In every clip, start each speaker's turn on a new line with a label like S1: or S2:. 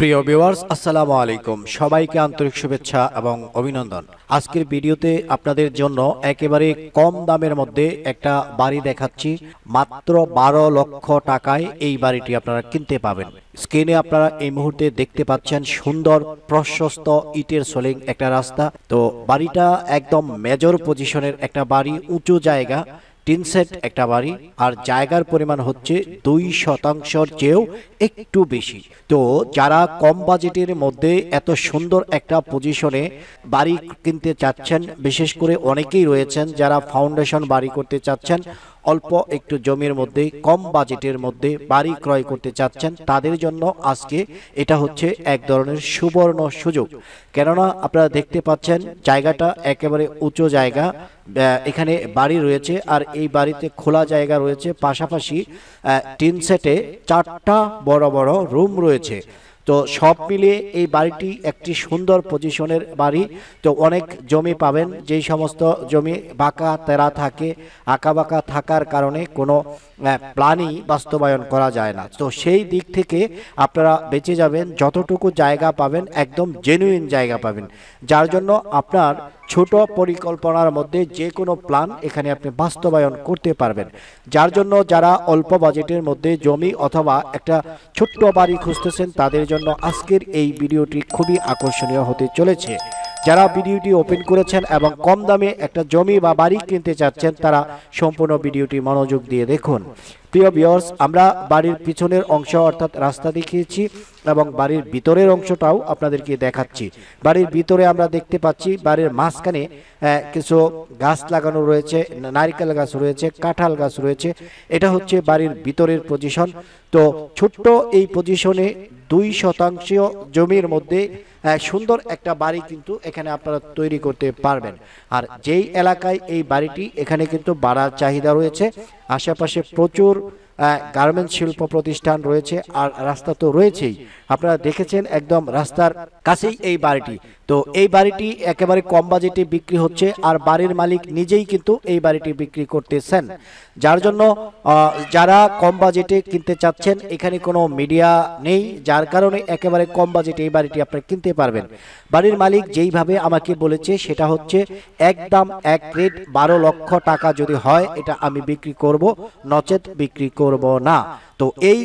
S1: প্রিয় ভিউয়ার্স, আসসালামু আলাইকুম। সবাইকে আন্তরিক শুভেচ্ছা এবং অভিনন্দন। আজকের ভিডিওতে আপনাদের জন্য একেবারে কম দামের মধ্যে একটা বাড়ি দেখাচ্ছি। মাত্র 12 লক্ষ টাকায় এই বাড়িটি আপনারা কিনতে পাবেন। স্ক্রিনে আপনারা এই মুহূর্তে দেখতে পাচ্ছেন সুন্দর প্রশস্ত ইটের সোলিং একটা রাস্তা। তো বাড়িটা একদম মেজর পজিশনের একটা বাড়ি, উঁচু জায়গা, টিন সেট একটা বাড়ি, আর জায়গার পরিমাণ হচ্ছে 2% চেয়েও একটু বেশি। তো যারা কম বাজেটের মধ্যে এত সুন্দর একটা পজিশনে বাড়ি কিনতে চাচ্ছেন, বিশেষ করে অনেকেই রয়েছেন যারা ফাউন্ডেশন বাড়ি করতে চাচ্ছেন, অল্প একটু জমির মধ্যে কম বাজেটের মধ্যে বাড়ি ক্রয় করতে চাচ্ছেন, তাদের জন্য আজকে এটা হচ্ছে এক ধরনের সুবর্ণ সুযোগ। কেননা আপনারা দেখতে পাচ্ছেন জায়গাটা একেবারে উঁচু জায়গা, এখানে বাড়ি রয়েছে, আর এই বাড়িতে খোলা জায়গা রয়েছে, পাশাপাশি টিন সেটে 4টা বড় বড় রুম রয়েছে। তো সব মিলিয়ে এই বাড়িটি একটি সুন্দর পজিশনের বাড়ি। তো অনেক জমি পাবেন, যেই সমস্ত জমি বাঁকা তেরা থাকে, আঁকা বাঁকা থাকার কারণে কোনো প্ল্যানই বাস্তবায়ন করা যায় না। তো সেই দিক থেকে আপনারা বেঁচে যাবেন। যতটুকু জায়গা পাবেন একদম জেনুইন জায়গা পাবেন, যার জন্য আপনার ছোট পরিকল্পনার মধ্যে যে কোনো প্ল্যান এখানে আপনি বাস্তবায়ন করতে পারবেন। যার জন্য যারা অল্প বাজেটের মধ্যে জমি অথবা একটা ছোট্ট বাড়ি খুঁজতেছেন, তাদের জন্য আজকের এই ভিডিওটি খুবই আকর্ষণীয় হতে চলেছে। যারা ভিডিওটি ওপেন করেছেন এবং কম দামে একটা জমি বা বাড়ি কিনতে চাচ্ছেন, তারা সম্পূর্ণ ভিডিওটি মনোযোগ দিয়ে দেখুন। প্রিয় ভিউয়ার্স, আমরা বাড়ির পিছনের অংশ অর্থাৎ রাস্তা দেখিয়েছি এবং বাড়ির ভিতরের অংশটাও আপনাদেরকে দেখাচ্ছি। বাড়ির ভিতরে আমরা দেখতে পাচ্ছি বাড়ির মাঝখানে কিছু গাছ লাগানো রয়েছে, নারকেল গাছ রয়েছে, কাঁঠাল গাছ রয়েছে। এটা হচ্ছে বাড়ির ভিতরের পজিশন। তো ছোট্ট এই পজিশনে 2% জমির মধ্যে সুন্দর একটা বাড়ি কিন্তু এখানে আপনারা তৈরি করতে পারবেন। আর যেই এলাকায় এই বাড়িটি, এখানে কিন্তু বাড়ার চাহিদা রয়েছে। আশেপাশে প্রচুর গার্মেন্টস শিল্প প্রতিষ্ঠান রয়েছে, আর রাস্তা তো রয়েছেই। আপনারা দেখেছেন একদম রাস্তার কাছেই এই বাড়িটি। তো এই বাড়িটি একেবারে কম বাজেটে বিক্রি হচ্ছে, আর বাড়ির মালিক নিজেই কিন্তু এই বাড়িটি বিক্রি করতেছেন। যার জন্য যারা কম বাজেটে কিনতে চাচ্ছেন, এখানে কোনো মিডিয়া নেই, যার কারণে একেবারে কম বাজেটে এই বাড়িটি আপনারা কিনতে পারবেন। বাড়ির মালিক যেইভাবে আমাকে বলেছে সেটা হচ্ছে একদম এক রেট 12 লক্ষ টাকা যদি হয় এটা আমি বিক্রি করব, নচেত বিক্রি করব না। তো এই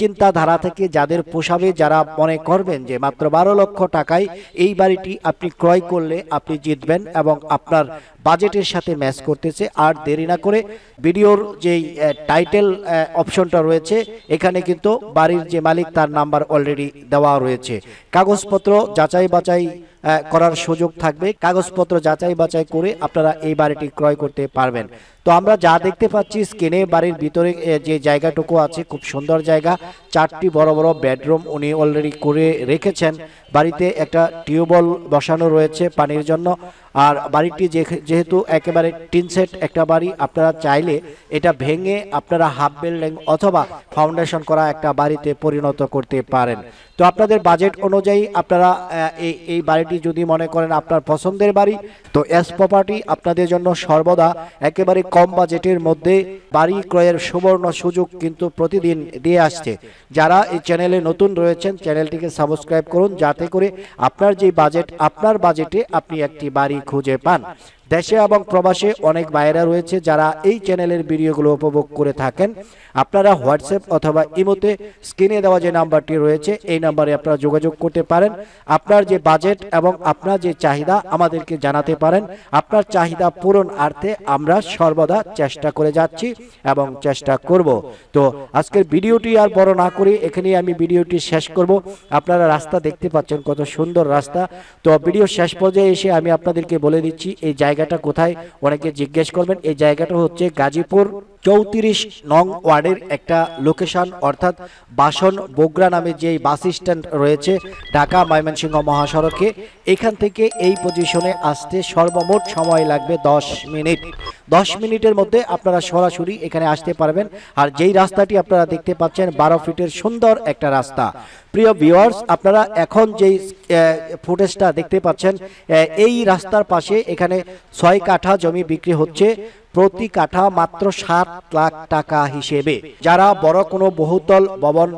S1: চিন্তাধারা থেকে যাদের পোষাবে, যারা মনে করবেন যে মাত্র 12 লক্ষ টাকায় এই বাড়িটি আপনি ক্রয় করলে আপনি জিতবেন এবং আপনার বাজেটের সাথে ম্যাচ করতেছে, আর দেরি না করে ভিডিওর যেই টাইটেল অপশনটা রয়েছে, এখানে কিন্তু বাড়ির যে মালিক তার নাম্বার অলরেডি দেওয়া রয়েছে। কাগজপত্র যাচাই বাছাই করার সুযোগ থাকবে। কাগজপত্র যাচাই বাছাই করে আপনারা এই বাড়িটি ক্রয় করতে পারবেন। তো আমরা যা দেখতে পাচ্ছি স্ক্রিনে, বাড়ির ভিতরে যে জায়গাটুকু আছে খুব সুন্দর জায়গা। 4টি বড় বড় বেডরুম উনি অলরেডি করে রেখেছেন। বাড়িতে একটা টিউবওয়েল বসানো রয়েছে পানির জন্য। আর বাড়িটি যেহেতু একেবারে টিন সেট একটা বাড়ি, আপনারা চাইলে এটা ভেঙে আপনারা হাফ বিল্ডিং অথবা ফাউন্ডেশন করা একটা বাড়িতে পরিণত করতে পারেন। তো আপনাদের বাজেট অনুযায়ী আপনারা এই বাড়িটি যদি মনে করেন আপনার পছন্দের বাড়ি, তো এস প্রপার্টি আপনাদের জন্য সর্বদা একেবারে কম বাজেটের মধ্যে বাড়ি ক্রয়ের সুবর্ণ সুযোগ কিন্তু প্রতিদিন দিয়ে আসছে। যারা এই চ্যানেলে নতুন রয়েছেন, চ্যানেলটিকে সাবস্ক্রাইব করুন, যাতে করে আপনার যে বাজেট, আপনার বাজেটে আপনি একটি বাড়ি খুঁজে পান। দেশে এবং প্রবাসে অনেক ভাইরা রয়েছে যারা এই চ্যানেলের ভিডিওগুলো উপভোগ করে থাকেন। আপনারা হোয়াটসঅ্যাপ অথবা ইমোতে স্ক্রিনে দেওয়া যে নাম্বারটি রয়েছে, এই নাম্বারে আপনারা যোগাযোগ করতে পারেন। আপনার যে বাজেট এবং আপনার যে চাহিদা আমাদেরকে জানাতে পারেন। আপনার চাহিদা পূরণার্থে আমরা সর্বদা চেষ্টা করে যাচ্ছি এবং চেষ্টা করব। তো আজকের ভিডিওটি আর বড় না করে এখানেই আমি ভিডিওটি শেষ করব। আপনারা রাস্তা দেখতে পাচ্ছেন, কত সুন্দর রাস্তা। তো ভিডিও শেষ পর্যায়ে এসে আমি আপনাদেরকে বলে দিচ্ছি এই জায়গাটা কোথায়। অনেকে জিজ্ঞেস করবেন, এই জায়গাটা হচ্ছে গাজীপুর 34 নং ওয়ার্ডের একটা লোকেশন, অর্থাৎ বাসন বগুড়া নামে যে বাস স্ট্যান্ড রয়েছে ঢাকা ময়মনসিংহ মহাসড়কে, এখান থেকে এই পজিশনে আসতে সর্বমোট সময় লাগবে 10 মিনিট। 10 মিনিটের মধ্যে আপনারা সরাসরি এখানে আসতে পারবেন। আর যেই রাস্তাটি আপনারা দেখতে পাচ্ছেন 12 ফিটের সুন্দর একটা রাস্তা। প্রিয় ভিউয়ার্স, আপনারা এখন যেই ফুটেজটা দেখতে পাচ্ছেন, এই রাস্তার পাশে এখানে 6 কাঠা জমি বিক্রি হচ্ছে। প্রতি কাঠা মাত্র 7 লাখ টাকা হিসেবে। যারা বড় কোনো বহুতল ভবন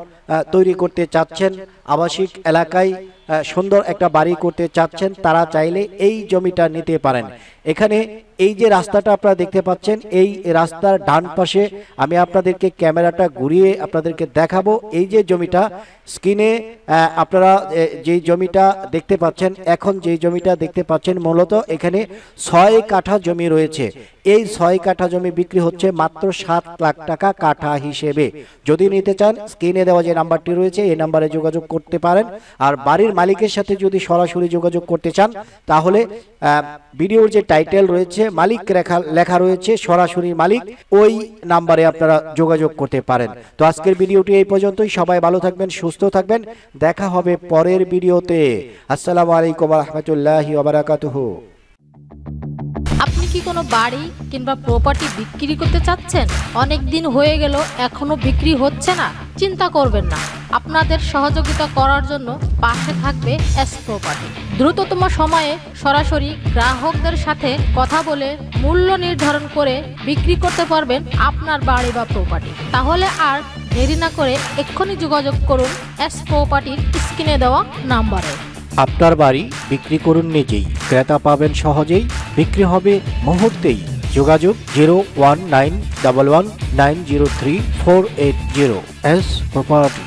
S1: তৈরি করতে চাচ্ছেন, আবাসিক এলাকায় সুন্দর একটা বাড়ি করতে চাচ্ছেন, তারা চাইলে এই জমিটা নিতে পারেন। এখানে এই যে রাস্তাটা আপনারা দেখতে পাচ্ছেন, এই রাস্তার ডান পাশে আমি আপনাদেরকে ক্যামেরাটা ঘুরিয়ে আপনাদেরকে দেখাবো। এই যে জমিটা স্ক্রিনে আপনারা যে জমিটা দেখতে পাচ্ছেন, এখন যে জমিটা দেখতে পাচ্ছেন, মূলত এখানে 6 কাঠা জমি রয়েছে। এই 6 কাঠা জমি বিক্রি হচ্ছে মাত্র 7 লাখ টাকা কাঠা হিসেবে। যদি নিতে চান, স্ক্রিনে দেওয়া যে নাম্বারটি রয়েছে এই নাম্বারে যোগাযোগ করতে পারেন। আর বাড়ির মালিকের সাথে যদি সরাসরি যোগাযোগ করতে চান, তাহলে ভিডিওর যে টাইটেল রয়েছে মালিক লেখা রয়েছে, সরাসরি মালিক, ওই নাম্বারে আপনারা যোগাযোগ করতে পারেন। তো আজকের ভিডিওটি এই পর্যন্তই। সবাই ভালো থাকবেন, সুস্থ থাকবেন। দেখা হবে পরের ভিডিওতে। আসসালামু আলাইকুম ওয়া রাহমাতুল্লাহি ওয়া বারাকাতুহু।
S2: আপনি কি কোনো বাড়ি কিংবা প্রপার্টি বিক্রি করতে চাচ্ছেন? অনেক দিন হয়ে গেল এখনো বিক্রি হচ্ছে না? চিন্তা করবেন না, আপনাদের সহযোগিতা করার জন্য পাশে থাকবে এস প্রপার্টি। দ্রুততম সময়ে সরাসরি গ্রাহকদের সাথে কথা বলে মূল্য নির্ধারণ করে বিক্রি করতে পারবেন আপনার বাড়ি বা প্রপার্টি। তাহলে আর দেরি না করে এক্ষুনি যোগাযোগ করুন এস প্রপার্টির স্ক্রিনে দেওয়া নাম্বারে।
S1: আপনার বাড়ি বিক্রি করুন নিজেই, ক্রেতা পাবেন সহজেই, বিক্রি হবে মুহূর্তেই। যোগাযোগ 01911903480। S property.